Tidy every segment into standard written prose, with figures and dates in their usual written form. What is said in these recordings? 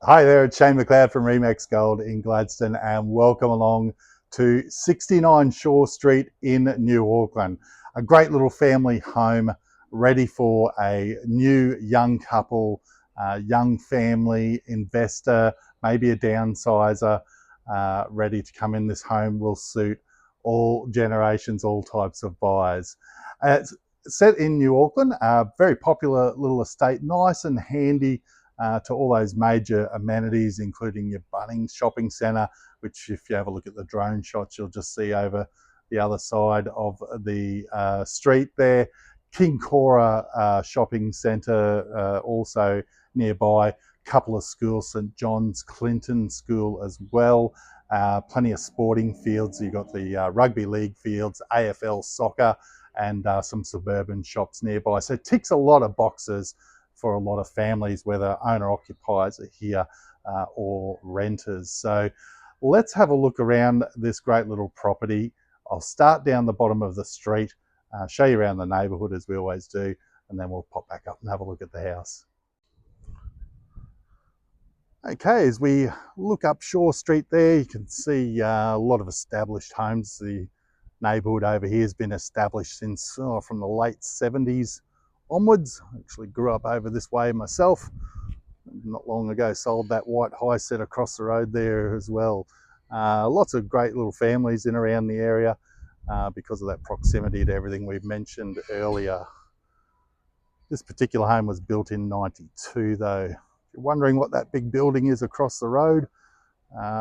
Hi there, it's Shane McLeod from Remax Gold in Gladstone, and welcome along to 69 Shore Street in New Auckland. A great little family home ready for a new young couple, young family investor, maybe a downsizer, ready to come in. This home will suit all generations, all types of buyers. It's set in New Auckland, a very popular little estate, nice and handy to all those major amenities, including your Bunnings shopping centre, which if you have a look at the drone shots, you'll just see over the other side of the street there. King Cora shopping centre also nearby. Couple of schools, St John's Clinton School as well. Plenty of sporting fields. You've got the Rugby League fields, AFL soccer, and some suburban shops nearby. So it ticks a lot of boxes for a lot of families, whether owner-occupiers are here or renters. So let's have a look around this great little property. I'll start down the bottom of the street, show you around the neighbourhood as we always do, and then we'll pop back up and have a look at the house. Okay, as we look up Shore Street there, you can see a lot of established homes. The neighbourhood over here has been established since from the late 70s onwards. I actually grew up over this way myself. Not long ago sold that white high set across the road there as well. Lots of great little families in around the area because of that proximity to everything we've mentioned earlier. This particular home was built in '92 though. If you're wondering what that big building is across the road,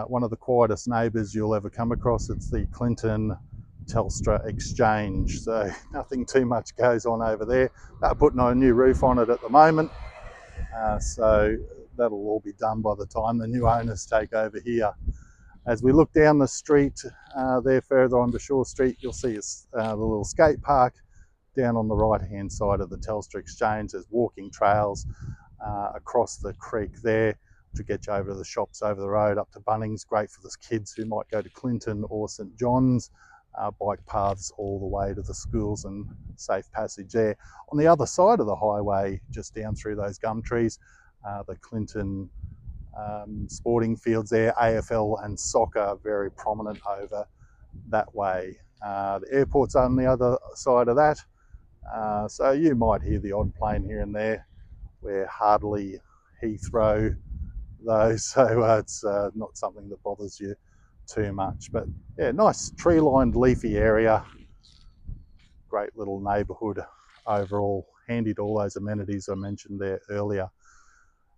one of the quietest neighbours you'll ever come across, it's the Clinton Telstra Exchange, so nothing too much goes on over there. They're putting a new roof on it at the moment, so that'll all be done by the time the new owners take over here. As we look down the street there further onto Shore Street, you'll see the little skate park down on the right hand side of the Telstra Exchange. There's walking trails across the creek there to get you over to the shops over the road, up to Bunnings. Great for the kids who might go to Clinton or St John's. Bike paths all the way to the schools and safe passage there. On the other side of the highway, just down through those gum trees, the Clinton sporting fields there, AFL and soccer, very prominent over that way. The airport's on the other side of that, so you might hear the odd plane here and there. We're hardly Heathrow though, so it's not something that bothers you too much. But yeah, nice tree-lined leafy area, great little neighbourhood overall, handy to all those amenities I mentioned there earlier.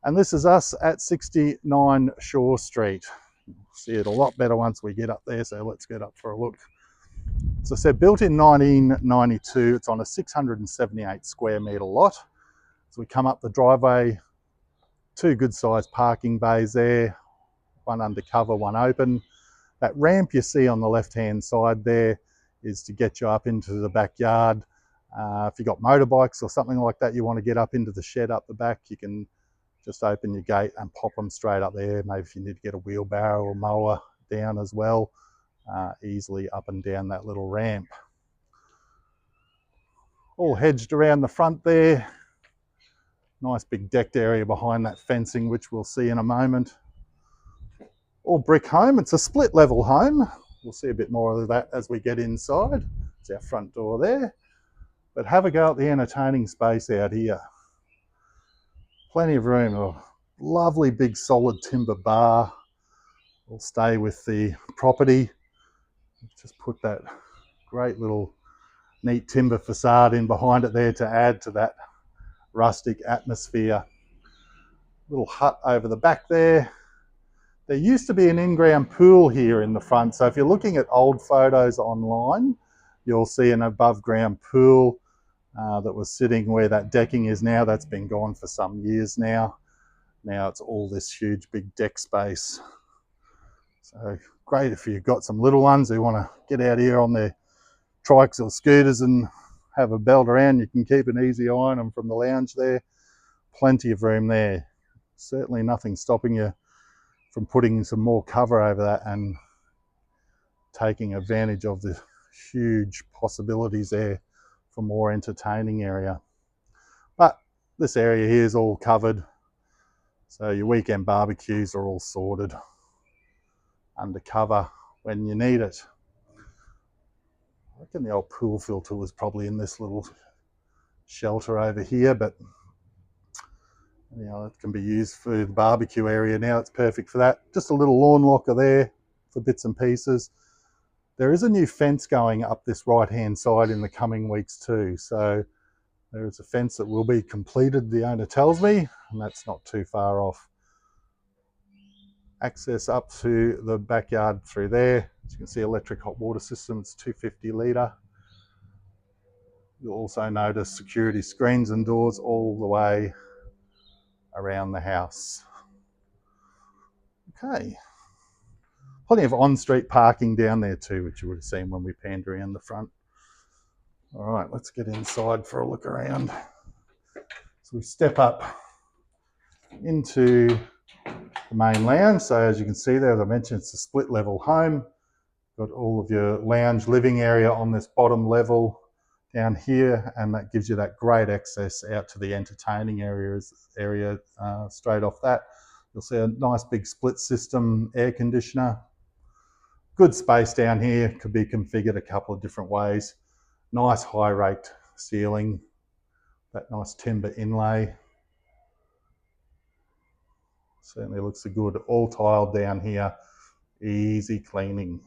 And this is us at 69 Shore Street. You'll see it a lot better once we get up there, so let's get up for a look. As I said, built in 1992, it's on a 678 square metre lot. So we come up the driveway, two good sized parking bays there, one undercover, one open. That ramp you see on the left-hand side there is to get you up into the backyard. If you've got motorbikes or something like that, you want to get up into the shed up the back, you can just open your gate and pop them straight up there. Maybe if you need to get a wheelbarrow or mower down as well, easily up and down that little ramp. All hedged around the front there. Nice big decked area behind that fencing, which we'll see in a moment. All brick home. It's a split level home. We'll see a bit more of that as we get inside. It's our front door there. But have a go at the entertaining space out here. Plenty of room. A lovely big solid timber bar. Will stay with the property. Just put that great little neat timber facade in behind it there to add to that rustic atmosphere. Little hut over the back there. There used to be an in-ground pool here in the front, so if you're looking at old photos online, you'll see an above-ground pool that was sitting where that decking is now. That's been gone for some years now. Now it's all this huge big deck space. So great if you've got some little ones who want to get out here on their trikes or scooters and have a belt around. You can keep an easy eye on them from the lounge there. Plenty of room there. Certainly nothing stopping you from putting some more cover over that and taking advantage of the huge possibilities there for more entertaining area. But this area here is all covered. So your weekend barbecues are all sorted under cover when you need it. I reckon the old pool filter was probably in this little shelter over here, but you know, it can be used for the barbecue area now. It's perfect for that. Just a little lawn locker there for bits and pieces. There is a new fence going up this right-hand side in the coming weeks too. So there is a fence that will be completed, the owner tells me, and that's not too far off. Access up to the backyard through there. As you can see, electric hot water system, it's 250 litre. You'll also notice security screens and doors all the way around the house. Okay. Plenty of on-street parking down there too, which you would have seen when we panned around the front. All right, let's get inside for a look around. So we step up into the main lounge. So as you can see there, as I mentioned, it's a split level home. Got all of your lounge living area on this bottom level down here, and that gives you that great access out to the entertaining area straight off that. You'll see a nice big split system air conditioner. Good space down here, could be configured a couple of different ways. Nice high raked ceiling, that nice timber inlay. Certainly looks good. All tiled down here, easy cleaning,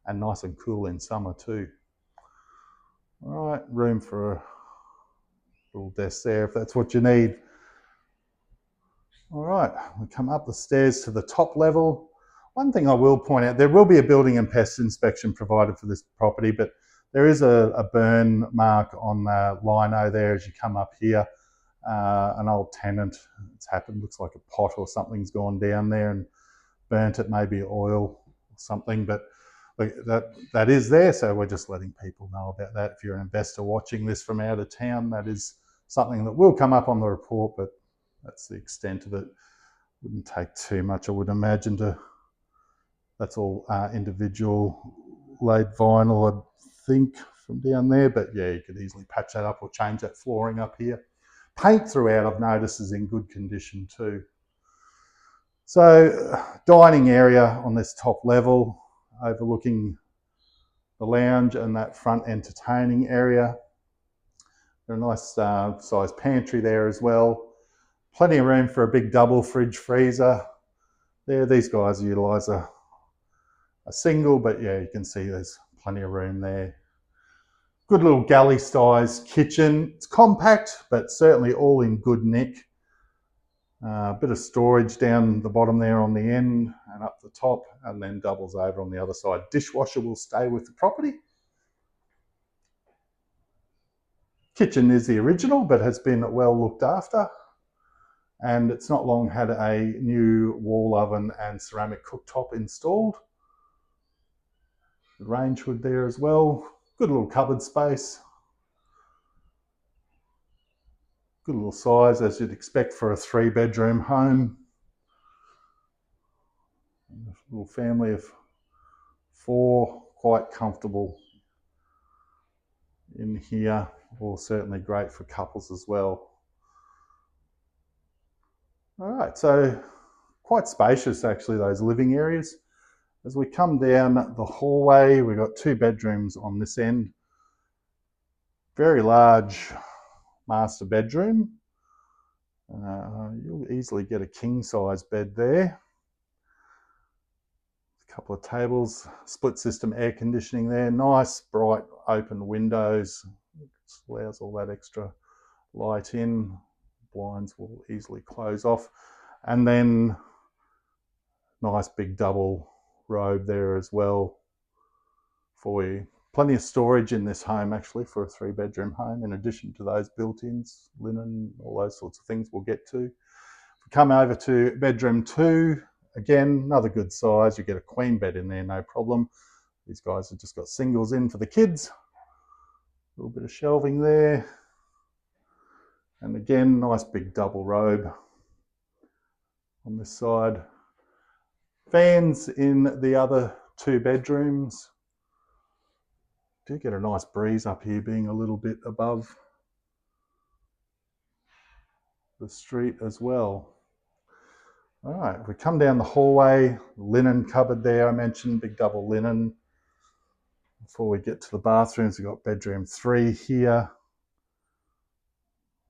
and nice and cool in summer too. All right, room for a little desk there if that's what you need. All right, we come up the stairs to the top level. One thing I will point out, there will be a building and pest inspection provided for this property, but there is a burn mark on the lino there as you come up here. An old tenant, it's happened, looks like a pot or something's gone down there and burnt it, maybe oil or something, but that is there, so we're just letting people know about that. If you're an investor watching this from out of town, that is something that will come up on the report, but that's the extent of it. Wouldn't take too much, I would imagine, that's all individual laid vinyl, I think, from down there, but yeah, you could easily patch that up or change that flooring up here. Paint throughout, I've noticed, is in good condition too. So dining area on this top level, overlooking the lounge and that front entertaining area. A nice sized pantry there as well. Plenty of room for a big double fridge freezer. There, these guys utilise a single, but yeah, you can see there's plenty of room there. Good little galley size kitchen. It's compact, but certainly all in good nick. Bit of storage down the bottom there on the end and up the top, and then doubles over on the other side. Dishwasher will stay with the property. Kitchen is the original, but has been well looked after. And it's not long had a new wall oven and ceramic cooktop installed. The range hood there as well. Good little cupboard space. Good little size, as you'd expect for a 3-bedroom home. A little family of 4, quite comfortable in here, or certainly great for couples as well. All right, so quite spacious actually, those living areas. As we come down the hallway, we've got 2 bedrooms on this end. Very large master bedroom. You'll easily get a king size bed there. A couple of tables, split system air conditioning there. Nice bright open windows. It allows all that extra light in. Blinds will easily close off. And then nice big double robe there as well for you. Plenty of storage in this home actually for a 3-bedroom home, in addition to those built-ins, linen, all those sorts of things we'll get to. If we come over to bedroom 2, again, another good size. You get a queen bed in there, no problem. These guys have just got singles in for the kids. A little bit of shelving there. And again, nice big double robe on this side. Fans in the other 2 bedrooms. Do get a nice breeze up here, being a little bit above the street as well. All right, if we come down the hallway, linen cupboard there I mentioned, big double linen. Before we get to the bathrooms, we've got bedroom 3 here.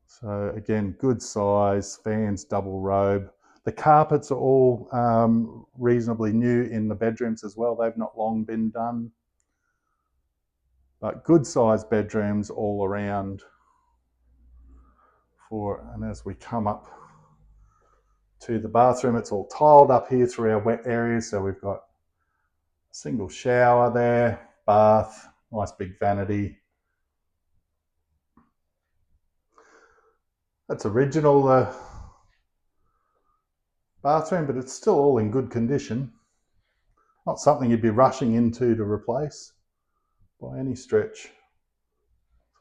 So again, good size, fans, double robe. The carpets are all reasonably new in the bedrooms as well. They've not long been done. But good sized bedrooms all around. And as we come up to the bathroom, it's all tiled up here through our wet areas. So we've got a single shower there, bath, nice big vanity. That's original bathroom, but it's still all in good condition. Not something you'd be rushing into to replace by any stretch.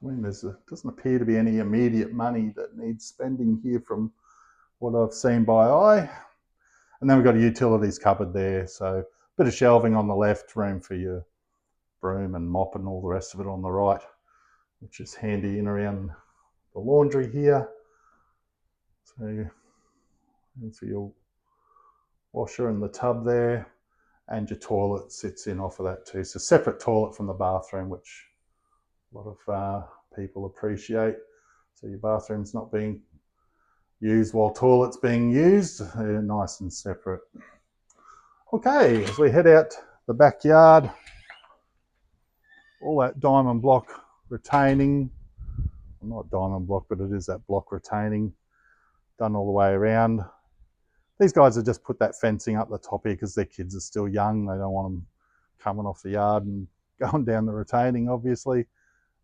I mean, there doesn't appear to be any immediate money that needs spending here from what I've seen by eye. And then we've got a utilities cupboard there, so a bit of shelving on the left, room for your broom and mop and all the rest of it on the right, which is handy in around the laundry here. So for your washer and the tub there, and your toilet sits in off of that too. So separate toilet from the bathroom, which a lot of people appreciate. So your bathroom's not being used while toilet's being used. They're nice and separate. Okay, as we head out the backyard, all that diamond block retaining, well, not diamond block, but it is that block retaining, done all the way around. These guys have just put that fencing up the top here because their kids are still young. They don't want them coming off the yard and going down the retaining, obviously.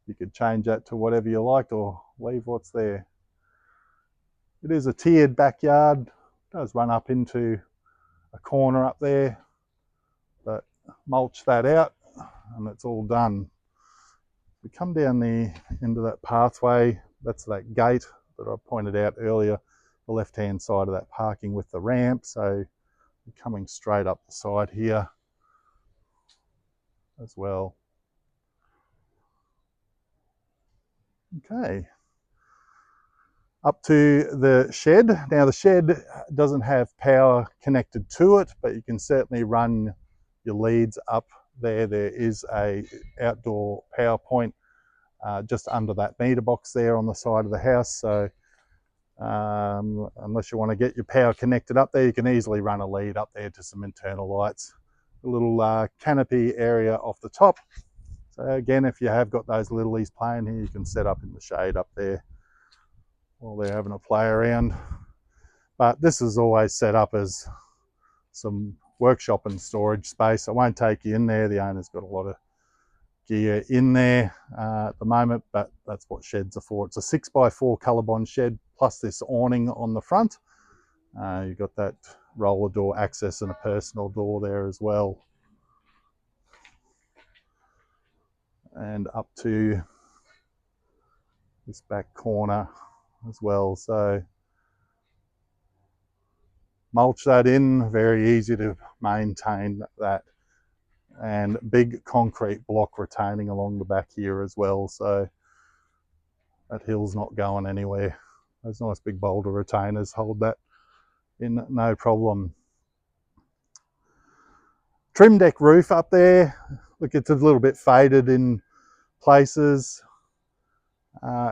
You could change that to whatever you liked or leave what's there. It is a tiered backyard. It does run up into a corner up there, but mulch that out and it's all done. We come down the end of that pathway. That's that gate that I pointed out earlier, the left-hand side of that parking with the ramp. So you're coming straight up the side here as well. Okay. Up to the shed. Now the shed doesn't have power connected to it, but you can certainly run your leads up there. There is a outdoor power point just under that meter box there on the side of the house. So unless you want to get your power connected up there, you can easily run a lead up there to some internal lights. A little canopy area off the top. So again, if you have got those littlies playing here, you can set up in the shade up there while they're having a play around. But this is always set up as some workshop and storage space. I won't take you in there. The owner's got a lot of gear in there at the moment, but that's what sheds are for. It's a 6x4 colourbound shed plus this awning on the front. You've got that roller door access and a personal door there as well. And up to this back corner as well. So mulch that in, very easy to maintain that. And big concrete block retaining along the back here as well. So that hill's not going anywhere. Those nice big boulder retainers hold that in no problem. Trim deck roof up there. Look, it's a little bit faded in places.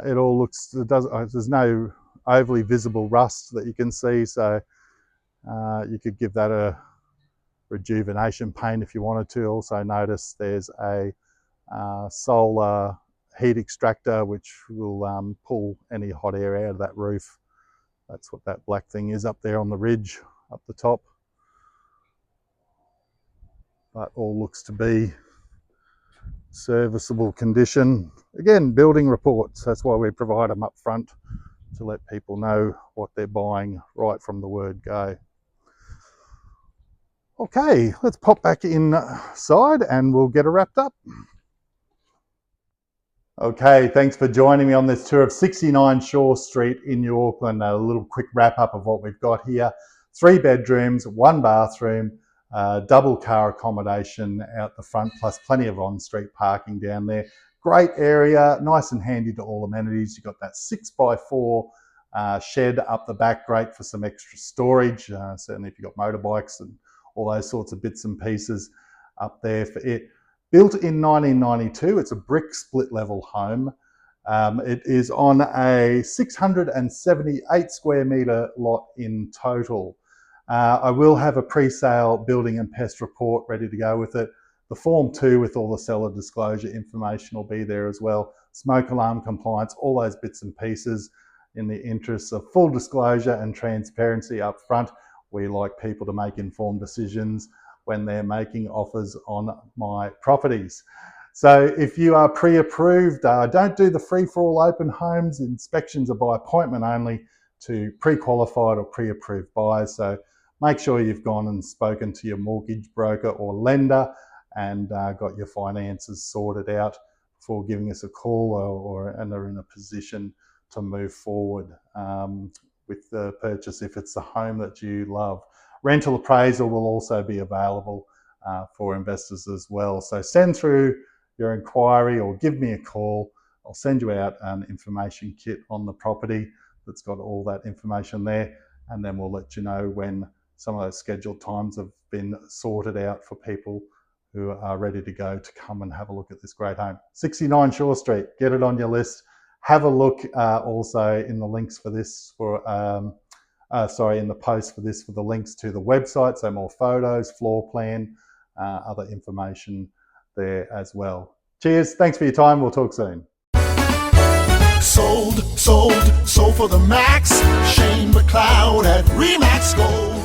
It all looks, there's no overly visible rust that you can see, so you could give that a rejuvenation paint if you wanted to. Also notice there's a solar heat extractor which will pull any hot air out of that roof. That's what that black thing is up there on the ridge up the top. But all looks to be serviceable condition. Again, building reports, that's why we provide them up front, to let people know what they're buying right from the word go. Okay, let's pop back inside and we'll get it wrapped up. Okay, thanks for joining me on this tour of 69 Shore Street in New Auckland. A little quick wrap up of what we've got here. 3 bedrooms, 1 bathroom, double car accommodation out the front, plus plenty of on-street parking down there. Great area, nice and handy to all amenities. You've got that 6x4 Shed up the back, great for some extra storage, certainly if you've got motorbikes and all those sorts of bits and pieces up there for it. Built in 1992, it's a brick split level home. It is on a 678 square metre lot in total. I will have a pre-sale building and pest report ready to go with it. The Form 2 with all the seller disclosure information will be there as well. Smoke alarm compliance, all those bits and pieces. In the interests of full disclosure and transparency up front, we like people to make informed decisions when they're making offers on my properties. So if you are pre-approved, don't do the free-for-all open homes. Inspections are by appointment only to pre-qualified or pre-approved buyers. So make sure you've gone and spoken to your mortgage broker or lender and got your finances sorted out before giving us a call and are in a position to move forward with the purchase if it's the home that you love. Rental appraisal will also be available for investors as well. So send through your inquiry or give me a call. I'll send you out an information kit on the property that's got all that information there, and then we'll let you know when some of those scheduled times have been sorted out for people who are ready to go to come and have a look at this great home. 69 Shore Street, get it on your list. Have a look also in the links for this in the post for this for the links to the website, so more photos, floor plan, other information there as well. Cheers, thanks for your time, we'll talk soon. Sold for the max. Shane McLeod at Remax Gold.